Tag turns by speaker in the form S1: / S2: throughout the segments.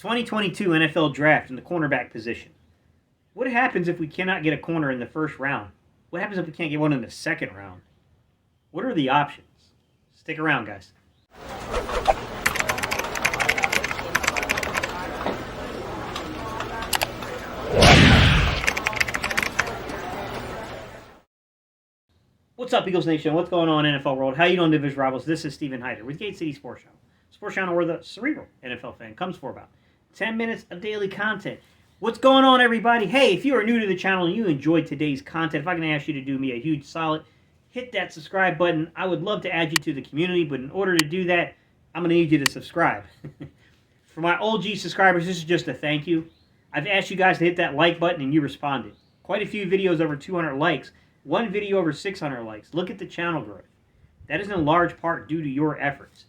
S1: 2022 NFL Draft in the cornerback position. What happens if we cannot get a corner in the first round? What happens if we can't get one in the second round? What are the options? Stick around, guys. What's up, Eagles Nation? What's going on, NFL world? How you doing, Division Rivals? This is Steven Hyder with Gate City Sports Channel. Sports Channel, where the cerebral NFL fan comes for about 10 minutes of daily content. What's going on, everybody? Hey, if you are new to the channel and you enjoyed today's content, if I can ask you to do me a huge solid, hit that subscribe button. I would love to add you to the community, but in order to do that, I'm going to need you to subscribe. For my OG subscribers, this is just a thank you. I've asked you guys to hit that like button, and you responded. Quite a few videos over 200 likes. One video over 600 likes. Look at the channel growth. That is in large part due to your efforts.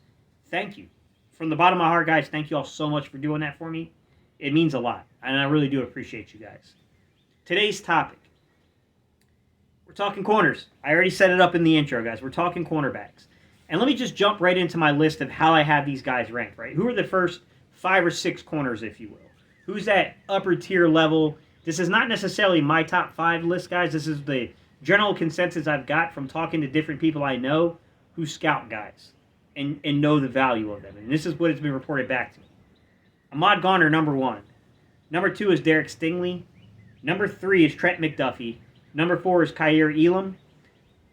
S1: Thank you. From the bottom of my heart, guys, thank you all so much for doing that for me. It means a lot, and I really do appreciate you guys. Today's topic. We're talking corners. I already set it up in the intro, guys. We're talking cornerbacks. And let me just jump right into my list of how I have these guys ranked, right? Who are the first 5 or 6 corners, if you will? Who's that upper tier level? This is not necessarily my top 5 list, guys. This is the general consensus I've got from talking to different people I know who scout guys and know the value of them. And this is what has been reported back to me. Ahmad Garner, number 1. Number 2 is Derek Stingley. Number 3 is Trent McDuffie. Number 4 is Kair Elam.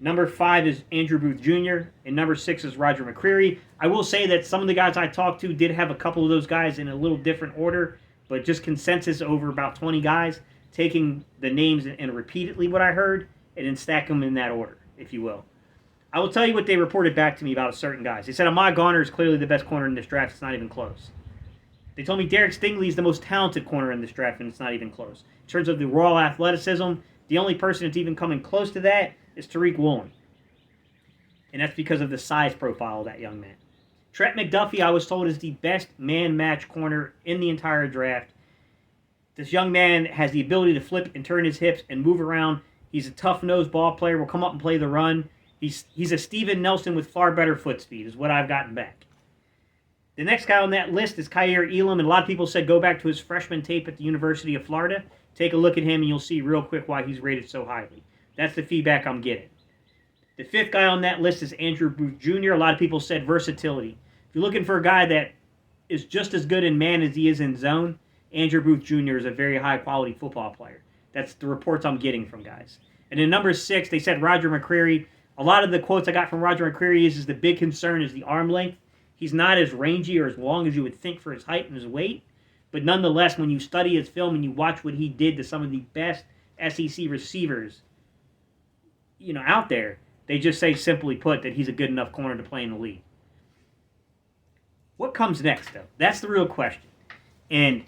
S1: Number 5 is Andrew Booth Jr. And number 6 is Roger Mccreary. I will say that some of the guys I talked to did have a couple of those guys in a little different order, but just consensus over about 20 guys, taking the names and repeatedly what I heard, and then stack them in that order, if you will. I will tell you what they reported back to me about certain guys. They said Ahmad Garner is clearly the best corner in this draft. It's not even close. They told me Derek Stingley is the most talented corner in this draft, and it's not even close. In terms of the raw athleticism, the only person that's even coming close to that is Tariq Woolen. And that's because of the size profile of that young man. Trent McDuffie, I was told, is the best man-match corner in the entire draft. This young man has the ability to flip and turn his hips and move around. He's a tough-nosed ball player. Will come up and play the run. He's a Steven Nelson with far better foot speed, is what I've gotten back. The next guy on that list is Kair Elam, and a lot of people said go back to his freshman tape at the University of Florida. Take a look at him, and you'll see real quick why he's rated so highly. That's the feedback I'm getting. The 5th guy on that list is Andrew Booth Jr. A lot of people said versatility. If you're looking for a guy that is just as good in man as he is in zone, Andrew Booth Jr. is a very high-quality football player. That's the reports I'm getting from guys. And then number 6, they said Roger Mccrary. A lot of the quotes I got from Roger Mccrary is the big concern is the arm length. He's not as rangy or as long as you would think for his height and his weight. But nonetheless, when you study his film and you watch what he did to some of the best SEC receivers, out there, they just say, simply put, that he's a good enough corner to play in the league. What comes next, though? That's the real question. And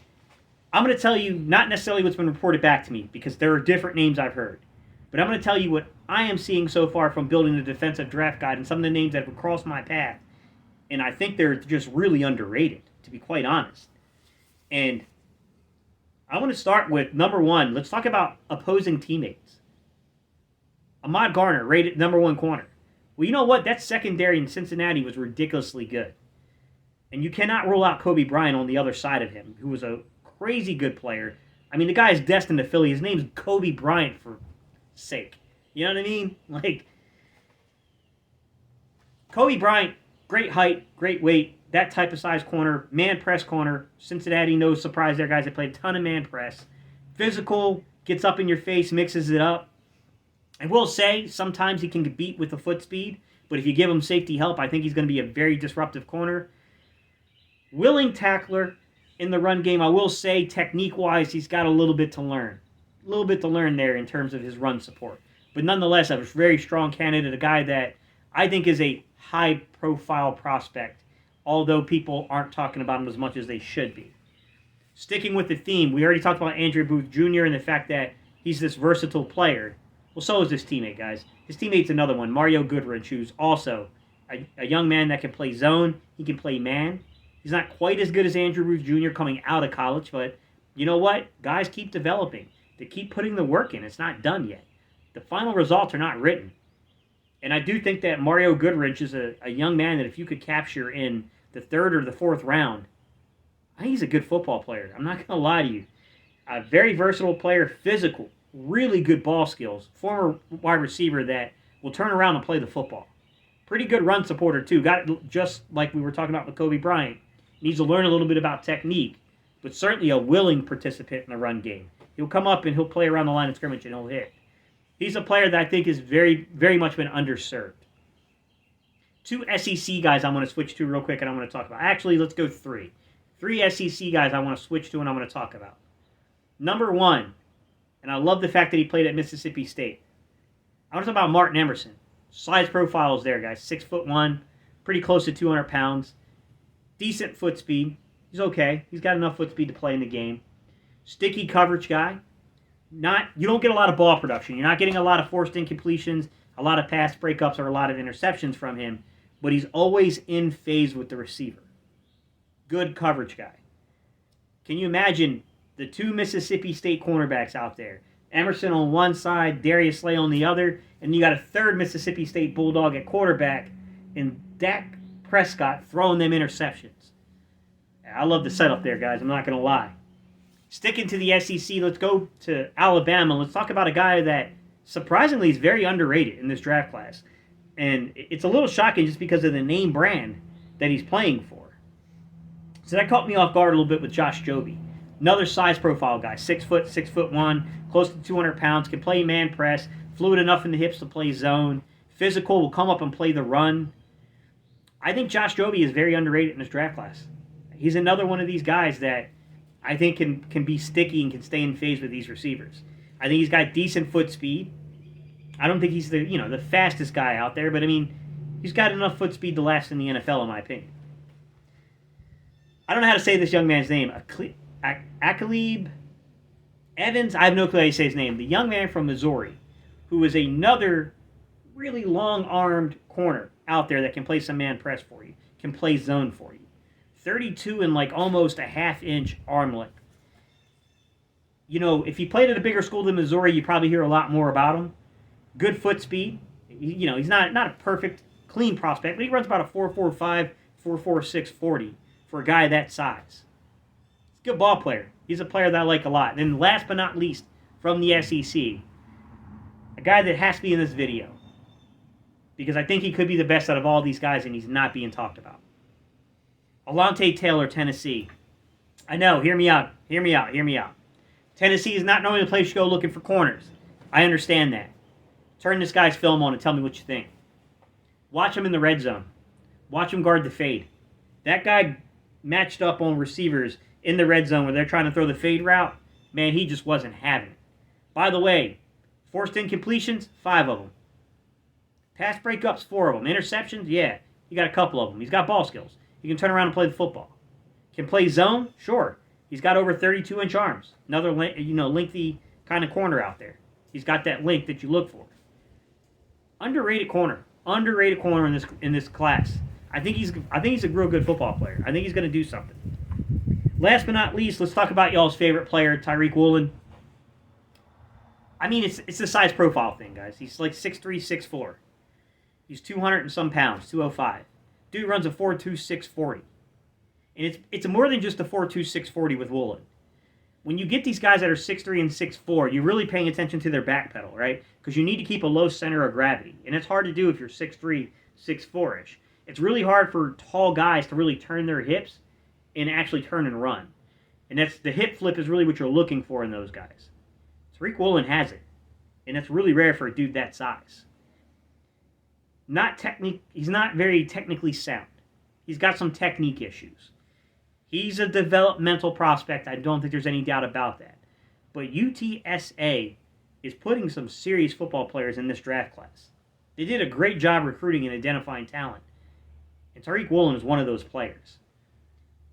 S1: I'm going to tell you not necessarily what's been reported back to me, because there are different names I've heard. But I'm going to tell you what I am seeing so far from building the defensive draft guide and some of the names that have crossed my path. And I think they're just really underrated, to be quite honest. And I want to start with number 1. Let's talk about opposing teammates. Ahmad Garner, rated number 1 corner. Well, you know what? That secondary in Cincinnati was ridiculously good. And you cannot rule out Coby Bryant on the other side of him, who was a crazy good player. I mean, the guy is destined to Philly. His name's Coby Bryant, for sake. You know what I mean? Coby Bryant, great height, great weight, that type of size corner, man press corner. Cincinnati, no surprise there, guys. They played a ton of man press. Physical, gets up in your face, mixes it up. I will say, sometimes he can get beat with the foot speed, but if you give him safety help, I think he's going to be a very disruptive corner. Willing tackler in the run game. I will say, technique-wise, he's got a little bit to learn. A little bit to learn there in terms of his run support. But nonetheless, a very strong candidate, a guy that I think is a high-profile prospect, although people aren't talking about him as much as they should be. Sticking with the theme, we already talked about Andrew Booth Jr. and the fact that he's this versatile player. Well, so is his teammate, guys. His teammate's another one, Mario Goodrich, who's also a young man that can play zone. He can play man. He's not quite as good as Andrew Booth Jr. coming out of college, but you know what? Guys keep developing. They keep putting the work in. It's not done yet. The final results are not written. And I do think that Mario Goodrich is a young man that if you could capture in the 3rd or the 4th round, I think he's a good football player. I'm not going to lie to you. A very versatile player, physical, really good ball skills, former wide receiver that will turn around and play the football. Pretty good run supporter, too. Got just like we were talking about with Coby Bryant. Needs to learn a little bit about technique, but certainly a willing participant in the run game. He'll come up and he'll play around the line of scrimmage and he'll hit. He's a player that I think is very, very much been underserved. 2 SEC guys I'm going to switch to real quick and I'm going to talk about. Actually, let's go 3. 3 SEC guys I want to switch to and I'm going to talk about. Number 1, and I love the fact that he played at Mississippi State. I want to talk about Martin Emerson. Size profile is there, guys. 6'1", pretty close to 200 pounds. Decent foot speed. He's okay. He's got enough foot speed to play in the game. Sticky coverage guy. You don't get a lot of ball production. You're not getting a lot of forced incompletions, a lot of pass breakups, or a lot of interceptions from him, but he's always in phase with the receiver. Good coverage guy. Can you imagine the 2 Mississippi State cornerbacks out there? Emerson on one side, Darius Slay on the other, and you got a 3rd Mississippi State Bulldog at quarterback, and Dak Prescott throwing them interceptions. I love the setup there, guys. I'm not going to lie. Sticking to the SEC, let's go to Alabama. Let's talk about a guy that surprisingly is very underrated in this draft class. And it's a little shocking just because of the name brand that he's playing for. So that caught me off guard a little bit with Josh Jovi. Another size profile guy, 6 foot, 6'1", close to 200 pounds, can play man press, fluid enough in the hips to play zone, physical, will come up and play the run. I think Josh Jovi is very underrated in this draft class. He's another one of these guys that I think can be sticky and can stay in phase with these receivers. I think he's got decent foot speed. I don't think he's the fastest guy out there, but I mean, he's got enough foot speed to last in the NFL, in my opinion. I don't know how to say this young man's name. Akalib Evans, I have no clue how you say his name. The young man from Missouri, who is another really long-armed corner out there that can play some man press for you, can play zone for you. 32 and like almost a half-inch arm length. If he played at a bigger school than Missouri, you probably hear a lot more about him. Good foot speed. He's not a perfect, clean prospect, but he runs about a 4.45, 4.46 40 for a guy that size. He's a good ball player. He's a player that I like a lot. And then last but not least, from the SEC, a guy that has to be in this video, because I think he could be the best out of all these guys, and he's not being talked about. Alontae Taylor, Tennessee. I know, hear me out. Tennessee is not normally the place you go looking for corners. I understand that. Turn this guy's film on and tell me what you think. Watch him in the red zone. Watch him guard the fade. That guy matched up on receivers in the red zone where they're trying to throw the fade route. Man, he just wasn't having it. By the way, forced incompletions, 5 of them. Pass breakups, 4 of them. Interceptions, yeah, he got a couple of them. He's got ball skills. He can turn around and play the football. Can play zone, sure. He's got over 32-inch arms. Another lengthy kind of corner out there. He's got that length that you look for. Underrated corner in this class. I think he's a real good football player. I think he's going to do something. Last but not least, let's talk about y'all's favorite player, Tariq Woolen. I mean, it's the size profile thing, guys. He's like 6'3", 6'4". He's 200 and some pounds, 205. Dude runs a 4.26 40. And it's more than just a 4.26 40 with Woolen. When you get these guys that are 6'3" and 6'4", you're really paying attention to their back pedal, right? Because you need to keep a low center of gravity. And it's hard to do if you're 6'3", 6'4"-ish. It's really hard for tall guys to really turn their hips and actually turn and run. And the hip flip is really what you're looking for in those guys. Tariq Woolen has it. And that's really rare for a dude that size. He's not very technically sound. He's got some technique issues. He's a developmental prospect. I don't think there's any doubt about that. But UTSA is putting some serious football players in this draft class. They did a great job recruiting and identifying talent. And Tariq Woolen is one of those players.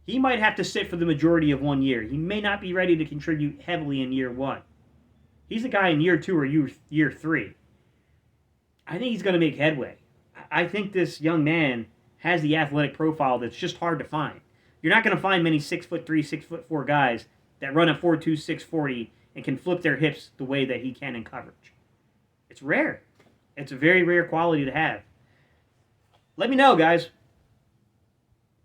S1: He might have to sit for the majority of 1 year. He may not be ready to contribute heavily in year 1. He's a guy in year 2 or year 3. I think he's going to make headway. I think this young man has the athletic profile that's just hard to find. You're not going to find many 6'3", 6'4" guys that run a 4.26 40 and can flip their hips the way that he can in coverage. It's rare. It's a very rare quality to have. Let me know, guys.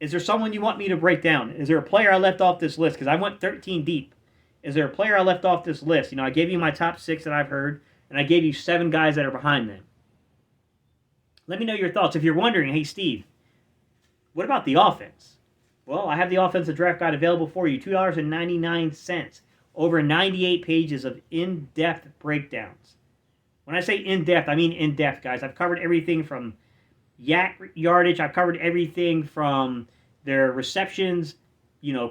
S1: Is there someone you want me to break down? Is there a player I left off this list? Because I went 13 deep. Is there a player I left off this list? I gave you my top 6 that I've heard, and I gave you 7 guys that are behind them. Let me know your thoughts. If you're wondering, hey, Steve, what about the offense? Well, I have the offensive draft guide available for you, $2.99. Over 98 pages of in-depth breakdowns. When I say in-depth, I mean in-depth, guys. I've covered everything from yardage. I've covered everything from their receptions,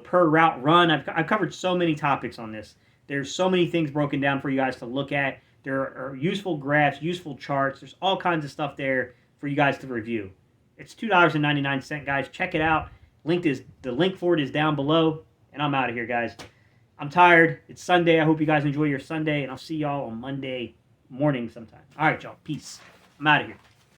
S1: per route run. I've covered so many topics on this. There's so many things broken down for you guys to look at. There are useful graphs, useful charts. There's all kinds of stuff there for you guys to review. It's $2.99, guys. Check it out. The link for it is down below. And I'm out of here, guys. I'm tired. It's Sunday. I hope you guys enjoy your Sunday. And I'll see y'all on Monday morning sometime. All right, y'all. Peace. I'm out of here.